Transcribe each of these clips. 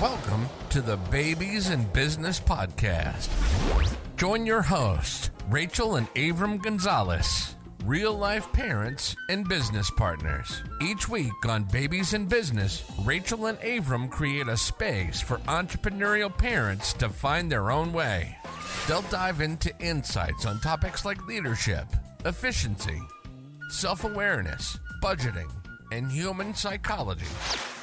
Welcome to the Babies in Business Podcast. Join your hosts, Rachel and Avram Gonzalez, real-life parents and business partners. Each week on Babies in Business, Rachel and Avram create a space for entrepreneurial parents to find their own way. They'll dive into insights on topics like leadership, efficiency, self-awareness, budgeting, and human psychology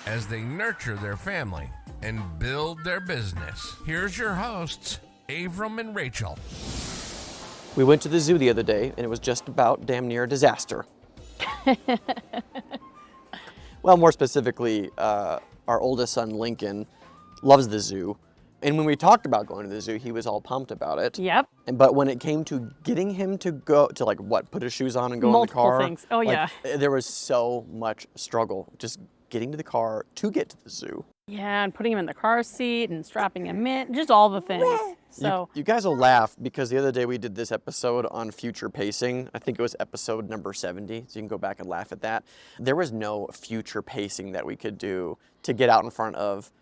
as they nurture their family and build their business. Here's your hosts, Avram and Rachel. We went to the zoo the other day, and it was just about damn near a disaster. Well, more specifically, our oldest son, Lincoln, loves the zoo. And when we talked about going to the zoo, he was all pumped about it. Yep. But when it came to getting him to go, to put his shoes on and go in the car. Multiple things. Oh, yeah. There was so much struggle just getting to the car to get to the zoo. Yeah, and putting him in the car seat and strapping him in, just all the things. So You guys will laugh because the other day we did this episode on future pacing. I think it was episode number 70, so you can go back and laugh at that. There was no future pacing that we could do to get out in front of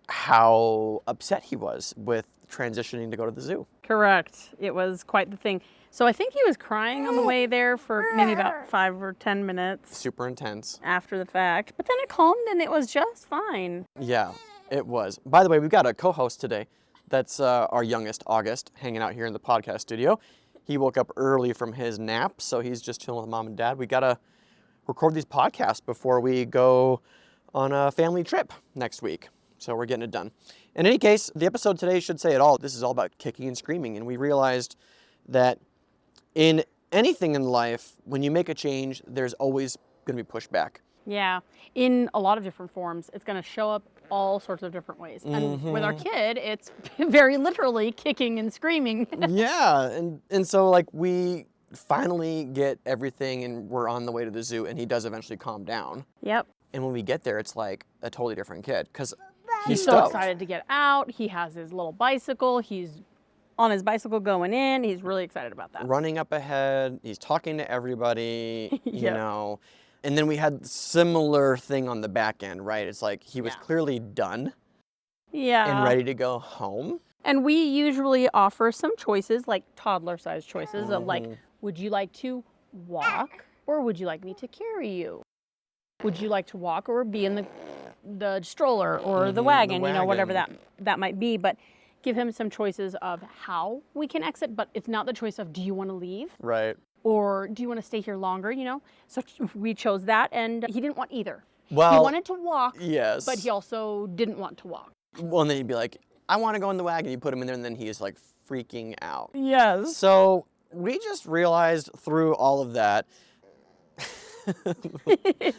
how upset he was with transitioning to go to the zoo. correct. It was quite the thing. So I think he was crying on the way there for maybe about 5 or 10 minutes Super intense. after the fact. But then it calmed and it was just fine. Yeah, it was. By the way, we've got a co-host today. That's our youngest, August, hanging out here in the podcast studio. He woke up early from his nap, so he's just chilling with mom and dad. We got to record these podcasts before we go on a family trip next week. So we're getting it done. In any case, the episode today should say it all. This is all about kicking and screaming. And we realized that in anything in life, when you make a change, there's always going to be pushback. Yeah, in a lot of different forms. It's going to show up all sorts of different ways. And with our kid, it's very literally kicking and screaming. Yeah, and so we finally get everything and we're on the way to the zoo and he does eventually calm down. Yep. And when we get there, it's like a totally different kid because He's so excited to get out. He has his little bicycle. He's on his bicycle going in. He's really excited about that. running up ahead. He's talking to everybody, you Yep. know. And then we had similar thing on the back end, right? It's like he was Yeah. clearly done Yeah. and ready to go home. And we usually offer some choices, like toddler-sized choices of would you like to walk or would you like me to carry you? Would you like to walk or be in the stroller or the wagon, you know, whatever that might be. But give him some choices of how we can exit, but it's not the choice of do you want to leave Right. or do you want to stay here longer, you know? So we chose that and he didn't want either. Well, he wanted to walk, yes. but he also didn't want to walk. Well, and then he'd be like, I want to go in the wagon. You put him in there and then he is like freaking out. Yes. So we just realized through all of that,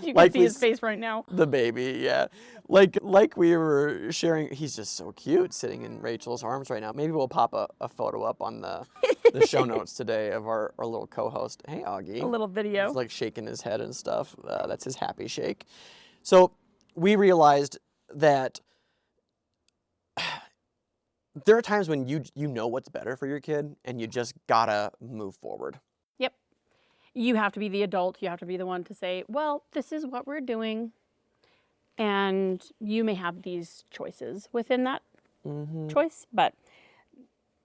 You can see his face right now. the baby, yeah. Like we were sharing, he's just so cute sitting in Rachel's arms right now. Maybe we'll pop a photo up on the show notes today of our little co-host. Hey, Augie. A little video. He's like shaking his head and stuff. That's his happy shake. So we realized that there are times when you know what's better for your kid and you just gotta move forward. Yep. You have to be the adult. You have to be the one to say, well, this is what we're doing. And you may have these choices within that choice, but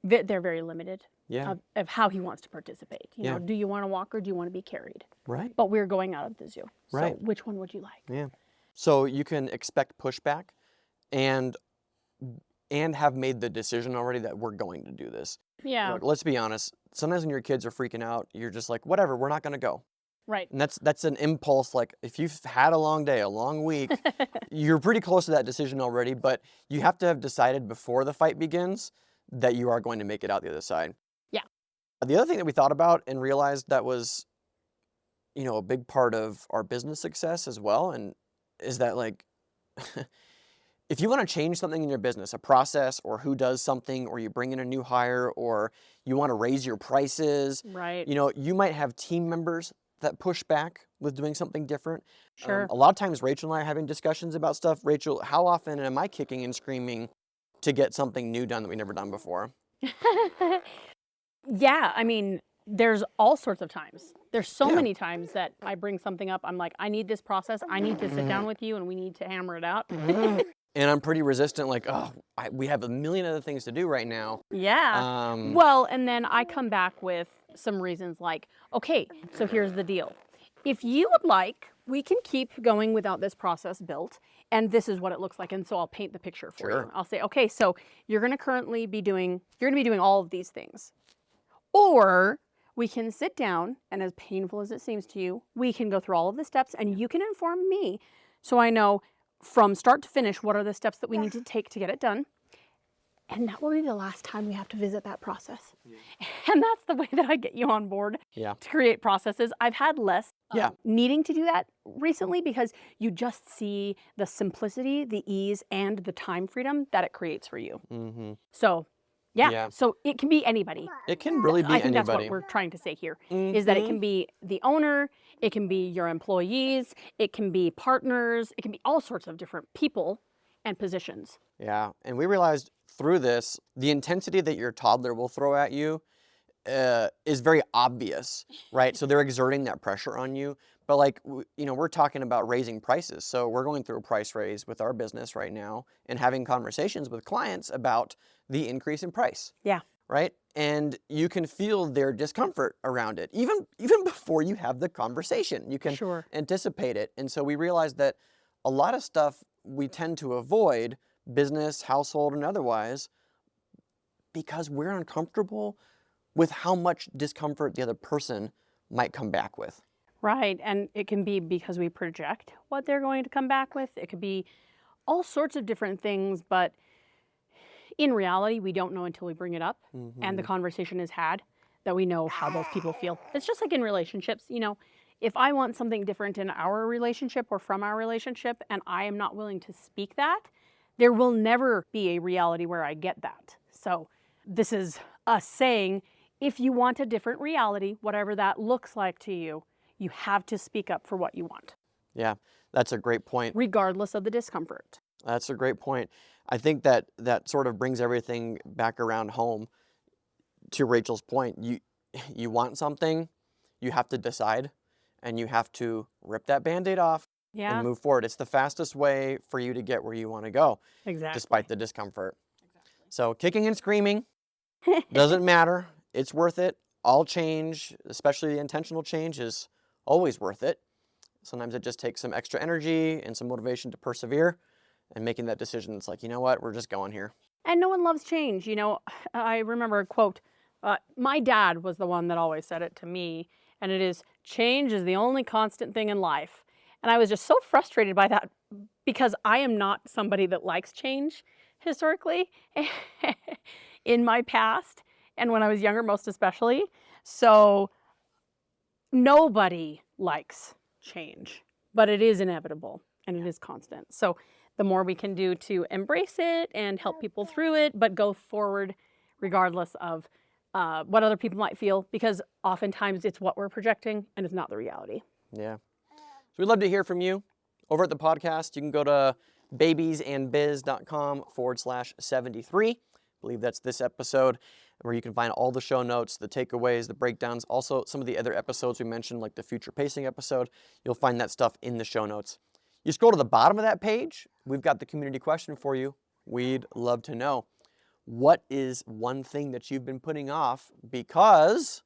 they're very limited Yeah. of how he wants to participate. You know, do you want to walk or do you want to be carried? Right. But we're going out of the zoo. Right. So which one would you like? Yeah. So you can expect pushback and have made the decision already that we're going to do this. Yeah. Look, let's be honest. Sometimes when your kids are freaking out, you're just like, whatever, we're not going to go. Right. And that's an impulse. Like if you've had a long day, a long week, you're pretty close to that decision already, but you have to have decided before the fight begins that you are going to make it out the other side. Yeah. The other thing that we thought about and realized that was, you know, a big part of our business success as well, and is that if you want to change something in your business, a process or who does something, or you bring in a new hire, or you want to raise your prices, Right. you know, you might have team members that push back with doing something different. Sure. A lot of times Rachel and I are having discussions about stuff. Rachel, how often am I kicking and screaming to get something new done that we've never done before? Yeah, I mean, there's all sorts of times. There's so many times that I bring something up. I'm like, I need this process. I need to sit down with you and we need to hammer it out. And I'm pretty resistant, like, oh, we have a million other things to do right now. Yeah. Well, and then I come back with some reasons like, okay, so here's the deal. If you would like, we can keep going without this process built, and this is what it looks like. And so I'll paint the picture for you. I'll say, okay, so you're going to be doing all of these things. Or we can sit down, and as painful as it seems to you, we can go through all of the steps, and you can inform me so I know from start to finish what are the steps that we need to take to get it done. And that will be the last time we have to visit that process. And that's the way that I get you on board to create processes. I've had less needing to do that recently because you just see the simplicity, the ease, and the time freedom that it creates for you. So, so it can be anybody. It can really be anybody. I think that's what we're trying to say here, is that it can be the owner, it can be your employees, it can be partners, it can be all sorts of different people and positions. Yeah, and we realized through this, the intensity that your toddler will throw at you is very obvious, right? So they're exerting that pressure on you. But like, we're talking about raising prices. So we're going through a price raise with our business right now and having conversations with clients about the increase in price. Yeah. Right? And you can feel their discomfort around it. Even before you have the conversation, you can anticipate it. And so we realized that a lot of stuff we tend to avoid, business, household, and otherwise, because we're uncomfortable with how much discomfort the other person might come back with. Right, and it can be because we project what they're going to come back with. It could be all sorts of different things, but in reality, we don't know until we bring it up and the conversation is had that we know how those people feel. It's just like in relationships, if I want something different in our relationship or from our relationship and I am not willing to speak that, there will never be a reality where I get that. So this is us saying, if you want a different reality, whatever that looks like to you, you have to speak up for what you want. Yeah, that's a great point. Regardless of the discomfort. That's a great point. I think that sort of brings everything back around home to Rachel's point. You want something, you have to decide, and you have to rip that Band-Aid off and move forward. It's the fastest way for you to get where you want to go, despite the discomfort. So kicking and screaming, doesn't matter. It's worth it. All change, especially the intentional change, is always worth it. Sometimes it just takes some extra energy and some motivation to persevere, and making that decision, it's like, you know what, we're just going here. And no one loves change. I remember a quote, my dad was the one that always said it to me, and it is, change is the only constant thing in life. And I was just so frustrated by that because I am not somebody that likes change historically in my past, and when I was younger most especially. So nobody likes change, but it is inevitable and it is constant. So the more we can do to embrace it and help people through it, but go forward regardless of what other people might feel, because oftentimes it's what we're projecting and it's not the reality. Yeah. So we'd love to hear from you. Over at the podcast, you can go to babiesandbiz.com/73. I believe that's this episode, where you can find all the show notes, the takeaways, the breakdowns, also some of the other episodes we mentioned, like the future pacing episode. You'll find that stuff in the show notes. You scroll to the bottom of that page, we've got the community question for you. We'd love to know, what is one thing that you've been putting off because...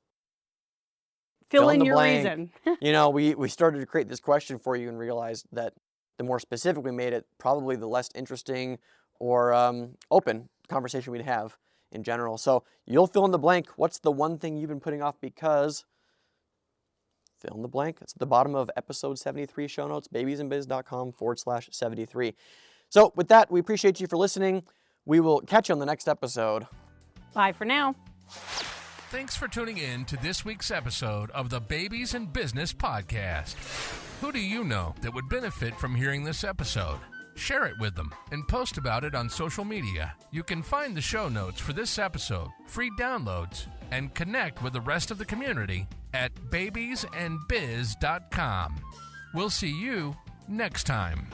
Fill in your reason. We started to create this question for you and realized that the more specific we made it, probably the less interesting or open conversation we'd have in general. So you'll fill in the blank. What's the one thing you've been putting off because... Fill in the blank. It's at the bottom of episode 73 show notes, babiesandbiz.com/73. So with that, we appreciate you for listening. We will catch you on the next episode. Bye for now. Thanks for tuning in to this week's episode of the Babies in Business podcast. Who do you know that would benefit from hearing this episode? Share it with them and post about it on social media. You can find the show notes for this episode, free downloads, and connect with the rest of the community at babiesandbiz.com. We'll see you next time.